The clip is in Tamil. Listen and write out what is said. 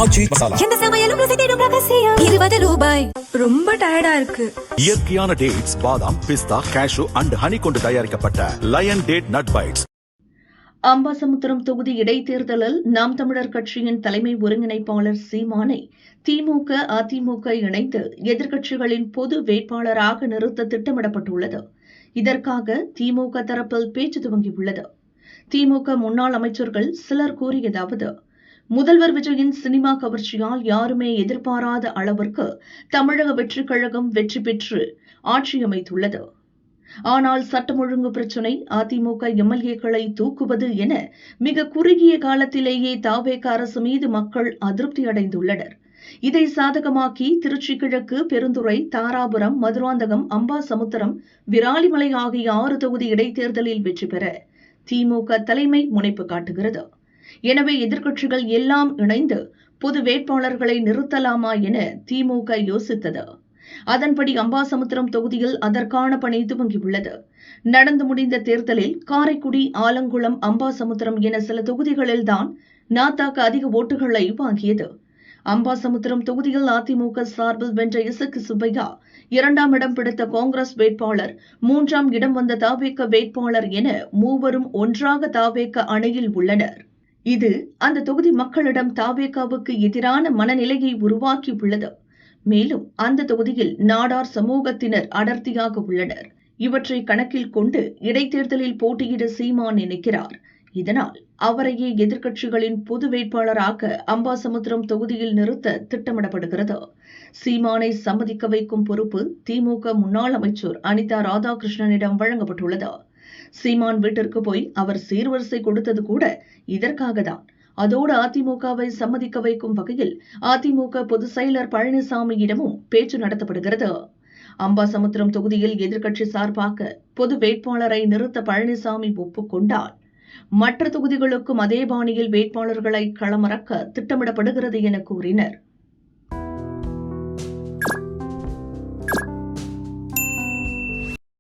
ஆச்சி மசாலா. எந்த சமையலும் ருசி தேடும் ரகசியம். 20 ரூபாய். ரொம்ப டயர்டா இருக்கு. இயற்கையான டேட்ஸ், பாதாம், பிஸ்தா, கேஷு அண்ட் ஹனி கொண்டு தயாரிக்கப்பட்ட lion date nut bites. Ambasamudram தொகுதி இடைத்தேர்தலில் நாம் தமிழர் கட்சியின் தலைமை ஒருங்கிணைப்பாளர் சீமானை திமுக, அதிமுக இணைந்து எதிர்க்கட்சிகளின் பொது வேட்பாளராக நிறுத்த திட்டமிடப்பட்டுள்ளது. இதற்காக திமுக தரப்பில் பேச்சு துவங்கியுள்ளது. திமுக முன்னாள் அமைச்சர்கள் சிலர் கூறியதாவது: முதல்வர் விஜயின் சினிமா கவர்ச்சியால் யாருமே எதிர்பாராத அளவிற்கு தமிழக வெற்றிக் கழகம் வெற்றி பெற்று ஆட்சி அமைத்துள்ளது. ஆனால் சட்டம் ஒழுங்கு பிரச்சினை, அதிமுக எம்எல்ஏக்களை தூக்குவது என மிக குறுகிய காலத்திலேயே தாவேக அரசு மீது மக்கள் அதிருப்தி அடைந்துள்ளனர். இதை சாதகமாக்கி திருச்சி கிழக்கு, பெருந்துறை, தாராபுரம், மதுராந்தகம், அம்பாசமுத்திரம், விராலிமலை ஆகிய 6 தொகுதி இடைத்தேர்தலில் வெற்றி பெற திமுக தலைமை முனைப்பு காட்டுகிறது. எனவே எதிர்க்கட்சிகள் எல்லாம் இணைந்து பொது வேட்பாளர்களை நிறுத்தலாமா என திமுக யோசித்தது. அதன்படி அம்பாசமுத்திரம் தொகுதியில் அதற்கான பணி துவங்கியுள்ளது. நடந்து முடிந்த தேர்தலில் காரைக்குடி, ஆலங்குளம், அம்பாசமுத்திரம் என சில தொகுதிகளில்தான் நாதாக அதிக ஓட்டுகளை வாங்கியது. அம்பாசமுத்திரம் தொகுதியில் அதிமுக சார்பில் வென்ற இசக்கு சுப்பையா 2ஆம் இடம் பிடித்த காங்கிரஸ் வேட்பாளர், 3ஆம் இடம் வந்த தாவேக வேட்பாளர் என மூவரும் ஒன்றாக தாவேக அணியில் உள்ளனர். இது அந்த தொகுதி மக்களிடம் தாவேகாவுக்கு எதிரான மனநிலையை உருவாக்கியுள்ளது. மேலும் அந்த தொகுதியில் நாடார் சமூகத்தினர் அடர்த்தியாக உள்ளனர். இவற்றை கணக்கில் கொண்டு இடைத்தேர்தலில் போட்டியிட சீமான் நினைக்கிறார். இதனால் அவரையே எதிர்க்கட்சிகளின் பொது வேட்பாளராக அம்பாசமுத்திரம் தொகுதியில் நிறுத்த திட்டமிடப்படுகிறது. சீமானை சம்மதிக்க வைக்கும் பொறுப்பு திமுக முன்னாள் அமைச்சர் அனிதா ராதாகிருஷ்ணனிடம் வழங்கப்பட்டுள்ளது. சீமான் வீட்டிற்கு போய் அவர் சீர்வரிசை கொடுத்தது கூட இதற்காகத்தான். அதோடு அதிமுகவை சம்மதிக்க வைக்கும் வகையில் அதிமுக பொதுச் செயலர் பழனிசாமியிடமும் பேச்சு நடத்தப்படுகிறது. அம்பாசமுத்திரம் தொகுதியில் எதிர்க்கட்சி சார்பாக பொது வேட்பாளரை நிறுத்த பழனிசாமி ஒப்புக்கொண்டால் மற்ற தொகுதிகளுக்கும் அதே பாணியில் வேட்பாளர்களை களமிறக்க திட்டமிடப்படுகிறது என கூறினர்.